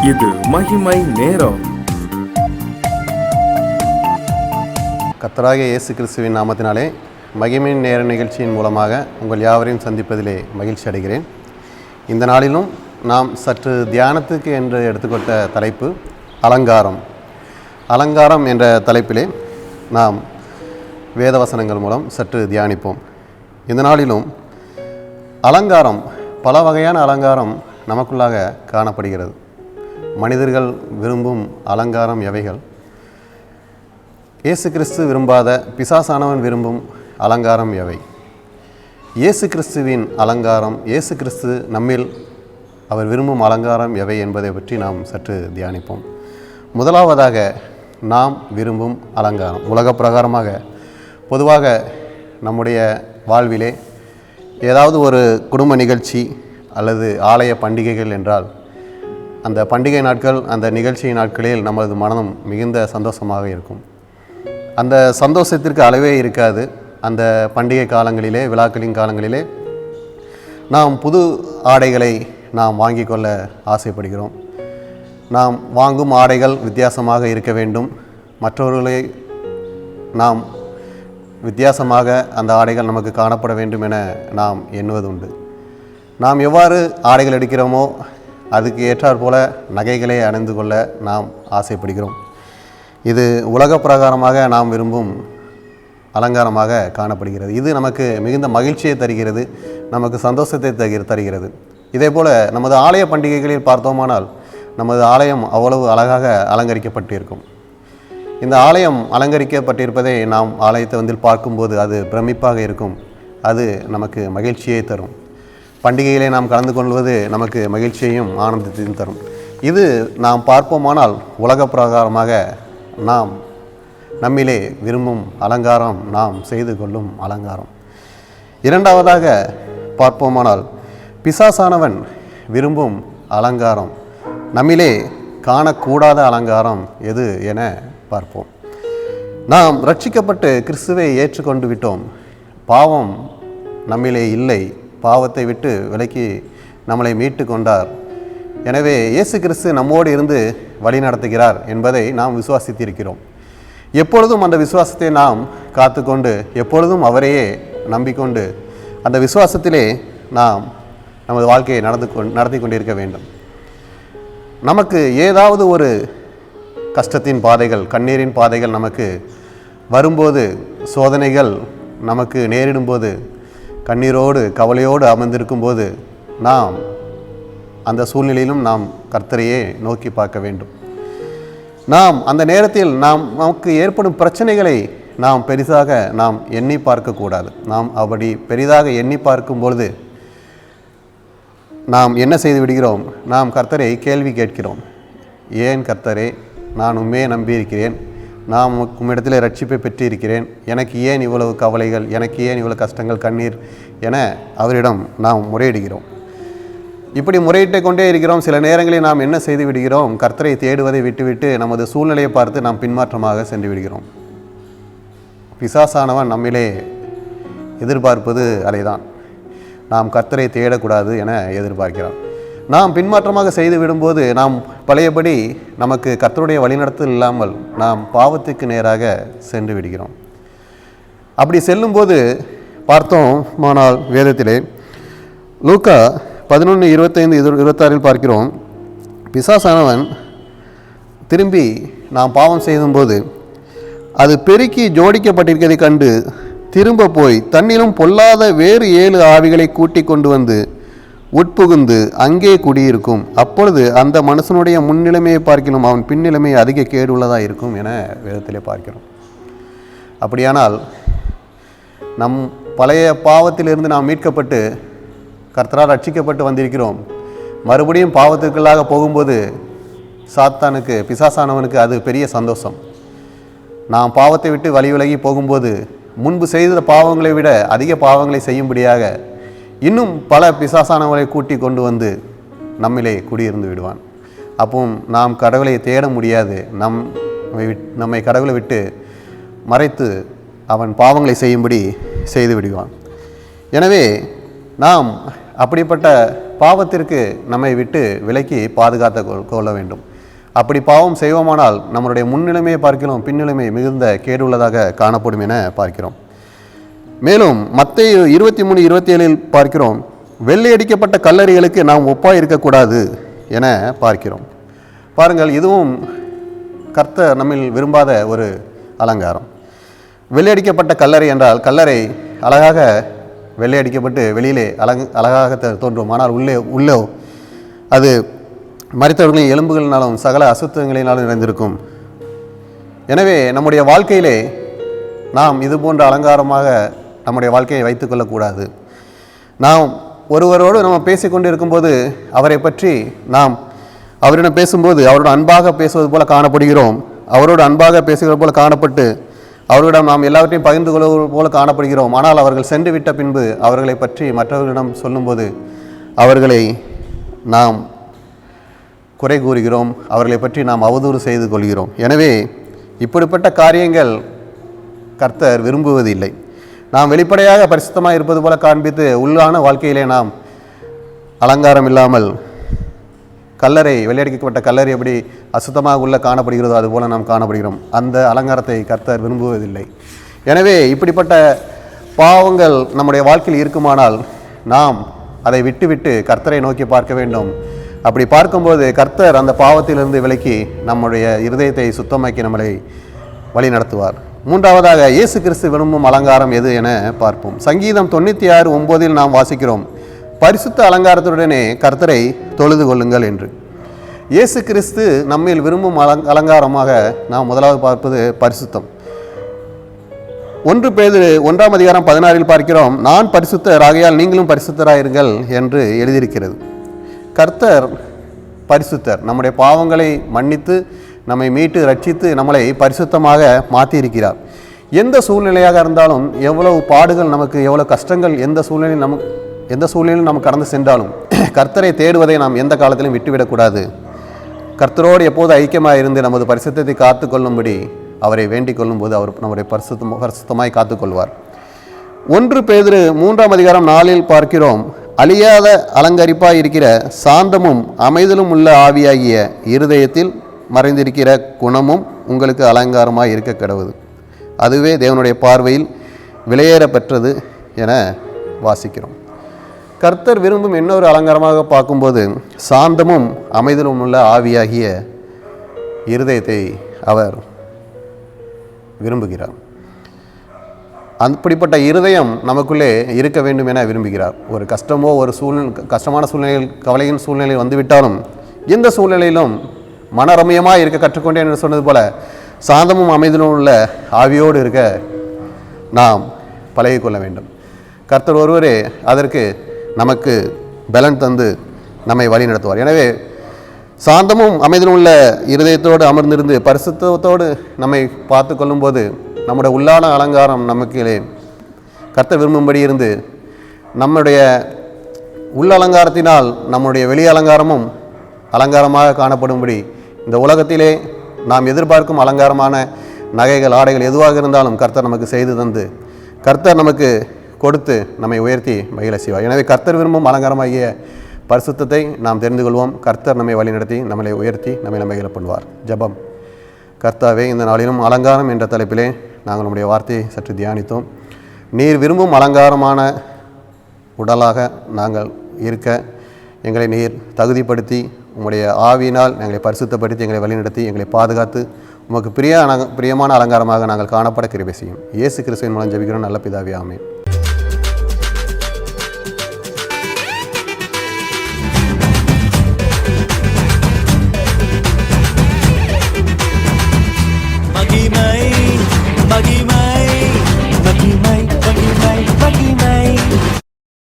இது மகிமை நேரம். கர்த்தராகிய இயேசு கிறிஸ்துவின் நாமத்தினாலே மகிமை நேர நிகழ்ச்சியின் மூலமாக உங்கள் யாவரையும் சந்திப்பதிலே மகிழ்ச்சி அடைகிறேன். இந்த நாளிலும் நாம் சற்று தியானத்துக்கு என்று எடுத்துக்கொண்ட தலைப்பு அலங்காரம். அலங்காரம் என்ற தலைப்பிலே நாம் வேதவசனங்கள் மூலம் சற்று தியானிப்போம். இந்த நாளிலும் அலங்காரம், பல வகையான அலங்காரம் நமக்குள்ளாக காணப்படுகிறது. மனிதர்கள் விரும்பும் அலங்காரம் எவைகள்? இயேசு கிறிஸ்து விரும்பாத, பிசாசானவன் விரும்பும் அலங்காரம் எவை? இயேசு கிறிஸ்துவின் அலங்காரம், இயேசு கிறிஸ்து நம்மில் அவர் விரும்பும் அலங்காரம் எவை என்பதை பற்றி நாம் சற்று தியானிப்போம். முதலாவதாக நாம் விரும்பும் அலங்காரம். உலக பிரகாரமாக பொதுவாக நம்முடைய வாழ்விலே ஏதாவது ஒரு குடும்ப நிகழ்ச்சி அல்லது ஆலய பண்டிகைகள் என்றால் அந்த பண்டிகை நாட்கள், அந்த நிகழ்ச்சி நாட்களில் நமது மனம் மிகுந்த சந்தோஷமாக இருக்கும். அந்த சந்தோஷத்திற்கு அளவே இருக்காது. அந்த பண்டிகை காலங்களிலே, விழாக்களின் காலங்களிலே நாம் புது ஆடைகளை நாம் வாங்கி கொள்ள ஆசைப்படுகிறோம். நாம் வாங்கும் ஆடைகள் வித்தியாசமாக இருக்க வேண்டும். மற்றவர்களை நாம் வித்தியாசமாக அந்த ஆடைகள் நமக்கு காணப்பட வேண்டும் என நாம் எண்ணுவதுண்டு. நாம் எவ்வாறு ஆடைகள் எடுக்கிறோமோ அதுக்கு ஏற்றாற் போல நகைகளை அணிந்து கொள்ள நாம் ஆசைப்படுகிறோம். இது உலக பிரகாரமாக நாம் விரும்பும் அலங்காரமாக காணப்படுகிறது. இது நமக்கு மிகுந்த மகிழ்ச்சியை தருகிறது, நமக்கு சந்தோஷத்தை தருகிறது. இதே போல் நமது ஆலய பண்டிகைகளில் பார்த்தோமானால் நமது ஆலயம் அவ்வளவு அழகாக அலங்கரிக்கப்பட்டிருக்கும். இந்த ஆலயம் அலங்கரிக்கப்பட்டிருப்பதை நாம் ஆலயத்தை வந்து பார்க்கும்போது அது பிரமிப்பாக இருக்கும். அது நமக்கு மகிழ்ச்சியை தரும். பண்டிகைகளை நாம் கலந்து கொள்வது நமக்கு மகிழ்ச்சியையும் ஆனந்தத்தையும் தரும். இது நாம் பார்ப்போமானால் உலக பிரகாரமாக நாம் நம்மிலே விரும்பும் அலங்காரம், நாம் செய்து கொள்ளும் அலங்காரம். இரண்டாவதாக பார்ப்போமானால் பிசாசானவன் விரும்பும் அலங்காரம், நம்மிலே காணக்கூடாத அலங்காரம் எது என பார்ப்போம். நாம் ரட்சிக்கப்பட்டு கிறிஸ்துவை ஏற்றுக்கொண்டு விட்டோம். பாவம் நம்மிலே இல்லை. பாவத்தை விட்டு விலக்கி நம்மளை மீட்டு கொண்டார். எனவே இயேசு கிறிஸ்து நம்மோடு இருந்து வழி நடத்துகிறார் என்பதை நாம் விசுவாசித்திருக்கிறோம். எப்பொழுதும் அந்த விசுவாசத்தை நாம் காத்துக்கொண்டு, எப்பொழுதும் அவரையே நம்பிக்கொண்டு அந்த விசுவாசத்திலே நாம் நமது வாழ்க்கையை நடத்தி கொண்டிருக்க வேண்டும். நமக்கு ஏதாவது ஒரு கஷ்டத்தின் பாதைகள், கண்ணீரின் பாதைகள் நமக்கு வரும்போது, சோதனைகள் நமக்கு நேரிடும்போது, கண்ணீரோடு கவலையோடு அமர்ந்திருக்கும்போது நாம் அந்த சூழ்நிலையிலும் நாம் கர்த்தரையே நோக்கி பார்க்க வேண்டும். நாம் அந்த நேரத்தில் நமக்கு ஏற்படும் பிரச்சனைகளை நாம் பெரிதாக நாம் எண்ணி பார்க்கக்கூடாது. நாம் அப்படி பெரிதாக எண்ணி பார்க்கும் பொழுது நாம் என்ன செய்து விடுகிறோம்? நாம் கர்த்தரை கேள்வி கேட்கிறோம். ஏன் கர்த்தரே, நான் உண்மையை நம்பியிருக்கிறேன், நான் உம்மிடத்தில் ரட்சிப்பை பெற்றிருக்கிறேன், எனக்கு ஏன் இவ்வளவு கவலைகள், எனக்கு ஏன் இவ்வளவு கஷ்டங்கள், கண்ணீர் என அவரிடம் நாம் முறையிடுகிறோம். இப்படி முறையிட்டு கொண்டே இருக்கிறோம். சில நேரங்களில் நாம் என்ன செய்து விடுகிறோம்? கர்த்தரை தேடுவதை விட்டுவிட்டு நமது சூழ்நிலையை பார்த்து நாம் பின்மாற்றமாக சென்று விடுகிறோம். பிசாசானவன் நம்மிலே எதிர்பார்ப்பது அதைதான். நாம் கர்த்தரை தேடக்கூடாது என எதிர்பார்க்கிறான். நாம் பின்மாற்றமாக செய்து விடும்போது நாம் பழையபடி நமக்கு கர்த்தருடைய வழிநடத்தல் இல்லாமல் நாம் பாவத்துக்கு நேராக சென்று விடுகிறோம். அப்படி செல்லும்போது பார்த்தோமானால் வேதத்திலே லூக்கா 11:25-26 பார்க்கிறோம். பிசாசானவன் திரும்பி நாம் பாவம் செய்யும்போது அது பெருக்கி ஜோடிக்கப்பட்டிருக்கிறதை கண்டு திரும்ப போய் தன்னிலும் பொல்லாத வேறு 7 ஆவிகளை கூட்டி கொண்டு வந்து உட்புகுந்து அங்கே குடியிருக்கும். அப்பொழுது அந்த மனுஷனுடைய முன்னிலைமையை பார்க்கணும், அவன் பின்னிலைமை அதிக கேடுள்ளதாக இருக்கும் என வேதத்திலே பார்க்கிறோம். அப்படியானால் நம் பழைய பாவத்திலிருந்து நாம் மீட்கப்பட்டு கர்த்தரால் ரட்சிக்கப்பட்டு வந்திருக்கிறோம். மறுபடியும் பாவத்திற்குள்ளாக போகும்போது சாத்தானுக்கு, பிசாசானவனுக்கு அது பெரிய சந்தோஷம். நாம் பாவத்தை விட்டு வழி விலகி போகும்போது முன்பு செய்த பாவங்களை விட அதிக பாவங்களை செய்யும்படியாக இன்னும் பல பிசாசானவர்களை கூட்டி கொண்டு வந்து நம்மிலே குடியிருந்து விடுவான். அப்போ நாம் கடவுளை தேட முடியாது. நம்மை கடவுளை விட்டு மறைத்து அவன் பாவங்களை செய்யும்படி செய்து விடுவான். எனவே நாம் அப்படிப்பட்ட பாவத்திற்கு நம்மை விட்டு விலக்கி பாதுகாத்து கொள்ள வேண்டும். அப்படி பாவம் செய்வோமானால் நம்மளுடைய முன்னிலைமையை பார்க்கிறோம், பின்னிலைமை மிகுந்த கேடுள்ளதாக காணப்படும் என பார்க்கிறோம். மேலும் மத்தேயு 23:27 பார்க்கிறோம், வெள்ளையடிக்கப்பட்ட கல்லறைகளுக்கு நாம் ஒப்பாய் இருக்கக்கூடாது என பார்க்கிறோம். பாருங்கள், இதுவும் கர்த்தர் நம்மில் விரும்பாத ஒரு அலங்காரம். வெள்ளையடிக்கப்பட்ட கல்லறை என்றால் கல்லறை அழகாக வெள்ளையடிக்கப்பட்டு வெளியிலே அழகாக தோன்றும். ஆனால் உள்ளே அது மரித்தவர்களின் எலும்புகளினாலும் சகல அசுத்தங்களினாலும் நிறைந்திருக்கும். எனவே நம்முடைய வாழ்க்கையிலே நாம் இது போன்ற அலங்காரமாக நம்முடைய வாழ்க்கையை வைத்து கொள்ளக்கூடாது. நாம் ஒருவரோடு நம்ம பேசிக்கொண்டு இருக்கும்போது அவரை பற்றி நாம் அவரிடம் பேசும்போது அவரோட அன்பாக பேசுவது போல காணப்படுகிறோம். அவரோடு அன்பாக பேசுகிறது போல காணப்பட்டு அவர்களிடம் நாம் எல்லாவற்றையும் பகிர்ந்து கொள்வது போல காணப்படுகிறோம். ஆனால் அவர்கள் சென்று விட்ட பின்பு அவர்களை பற்றி மற்றவர்களிடம் சொல்லும்போது அவர்களை நாம் குறை கூறுகிறோம், அவர்களை பற்றி நாம் அவதூறு செய்து கொள்கிறோம். எனவே இப்படிப்பட்ட காரியங்கள் கர்த்தர் விரும்புவதில்லை. நாம் வெளிப்படையாக பரிசுத்தமாக இருப்பது போல காண்பித்து உள்ளான வாழ்க்கையிலே நாம் அலங்காரம் இல்லாமல் கல்லறை வெள்ளையடிக்கப்பட்ட கல்லறை எப்படி அசுத்தமாக உள்ள காணப்படுகிறதோ அதுபோல் நாம் காணப்படுகிறோம். அந்த அலங்காரத்தை கர்த்தர் விரும்புவதில்லை. எனவே இப்படிப்பட்ட பாவங்கள் நம்முடைய வாழ்க்கையில் இருக்குமானால் நாம் அதை விட்டுவிட்டு கர்த்தரை நோக்கி பார்க்க வேண்டும். அப்படி பார்க்கும்போது கர்த்தர் அந்த பாவத்திலிருந்து விலக்கி நம்முடைய இருதயத்தை சுத்தமாக்கி நம்மளை வழி நடத்துவார். மூன்றாவதாக இயேசு கிறிஸ்து விரும்பும் அலங்காரம் எது என பார்ப்போம். சங்கீதம் 96:9 நாம் வாசிக்கிறோம், பரிசுத்த அலங்காரத்துடனே கர்த்தரை தொழுது கொள்ளுங்கள் என்று. இயேசு கிறிஸ்து நம்மில் விரும்பும் அலங்காரமாக நாம் முதலாவது பார்ப்பது பரிசுத்தம். 1 பேதுரு 1:16 பார்க்கிறோம், நான் பரிசுத்தர் ஆகையால் நீங்களும் பரிசுத்தராயிருங்கள் என்று எழுதியிருக்கிறது. கர்த்தர் பரிசுத்தர். நம்முடைய பாவங்களை மன்னித்து நம்மை மீட்டு ரட்சித்து நம்மளை பரிசுத்தமாக மாற்றியிருக்கிறார். எந்த சூழ்நிலையாக இருந்தாலும், எவ்வளவு பாடுகள் நமக்கு, எவ்வளவு கஷ்டங்கள் எந்த சூழ்நிலையில் நம்ம கடந்து சென்றாலும் கர்த்தரை தேடுவதை நாம் எந்த காலத்திலும் விட்டுவிடக்கூடாது. கர்த்தரோடு எப்போது ஐக்கியமாக இருந்து நமது பரிசுத்தத்தை காத்து கொள்ளும்படி அவரை வேண்டிக் கொள்ளும்போது அவர் நம்முடைய பரிசுத்தமாய் காத்துக்கொள்வார். 1 பேதுரு 3:4 பார்க்கிறோம், அழியாத அலங்கரிப்பாய் இருக்கிற சாந்தமும் அமைதலும் உள்ள ஆவியாகிய இருதயத்தில் மறைந்திருக்கிற குணமும் உங்களுக்கு அலங்காரமாய் இருக்க கடவுது. அதுவே தேவனுடைய பார்வையில் விலையேற பெற்றது என வாசிக்கிறோம். கர்த்தர் விரும்பும் இன்னொரு அலங்காரமாக பார்க்கும்போது சாந்தமும் அமைதலும் உள்ள ஆவியாகிய இருதயத்தை அவர் விரும்புகிறார். அப்படிப்பட்ட இருதயம் நமக்குள்ளே இருக்க வேண்டும் என விரும்புகிறார். ஒரு கஷ்டமோ ஒரு கஷ்டமான சூழ்நிலையில் கவலையின் சூழ்நிலை வந்துவிட்டாலும் எந்த சூழ்நிலையிலும் மனரம்யமாக இருக்க கற்றுக்கொண்டேன் என்று சொன்னது போல சாந்தமும் அமைதலும் உள்ள ஆவியோடு இருக்க நாம் பழகிக்கொள்ள வேண்டும். கர்த்தர் ஒருவரே அதற்கு நமக்கு பலன் தந்து நம்மை வழி நடத்துவார். எனவே சாந்தமும் அமைதலும் உள்ள இருதயத்தோடு அமர்ந்திருந்து பரிசுத்தத்தோடு நம்மை பார்த்து கொள்ளும்போது நம்முடைய உள்ளான அலங்காரம் நமக்கு கர்த்தர் விரும்பும்படி இருந்து நம்முடைய உள் அலங்காரத்தினால் நம்முடைய வெளி அலங்காரமும் அலங்காரமாக காணப்படும்படி இந்த உலகத்திலே நாம் எதிர்பார்க்கும் அலங்காரமான நகைகள், ஆடைகள் எதுவாக இருந்தாலும் கர்த்தர் நமக்கு செய்து தந்து கர்த்தர் நமக்கு கொடுத்து நம்மை உயர்த்தி மகிழ செய்வார். எனவே கர்த்தர் விரும்பும் அலங்காரமாகிய பரிசுத்தத்தை நாம் தெரிந்து கொள்வோம். கர்த்தர் நம்மை வழிநடத்தி நம்மளை உயர்த்தி நம்மை மகிழ பண்ணுவார். ஜெபம். கர்த்தாவே, இந்த நாளிலும் அலங்காரம் என்ற தலைப்பிலே நாங்கள் நம்முடைய வார்த்தையை சற்று தியானித்தோம். நீர் விரும்பும் அலங்காரமான உடலாக நாங்கள் இருக்க எங்களை நீர் தகுதிப்படுத்தி உம்முடைய ஆவியினால் எங்களை பரிசுத்தப்படுத்தி எங்களை வழிநடத்தி எங்களை பாதுகாத்து உமக்கு பிரியமான அலங்காரமாக நாங்கள் காணப்பட கிருபை செய்யும். இயேசு கிறிஸ்துவின் மூலம் ஜெபிக்கிறோம் நல்ல பிதாவே, ஆமென்.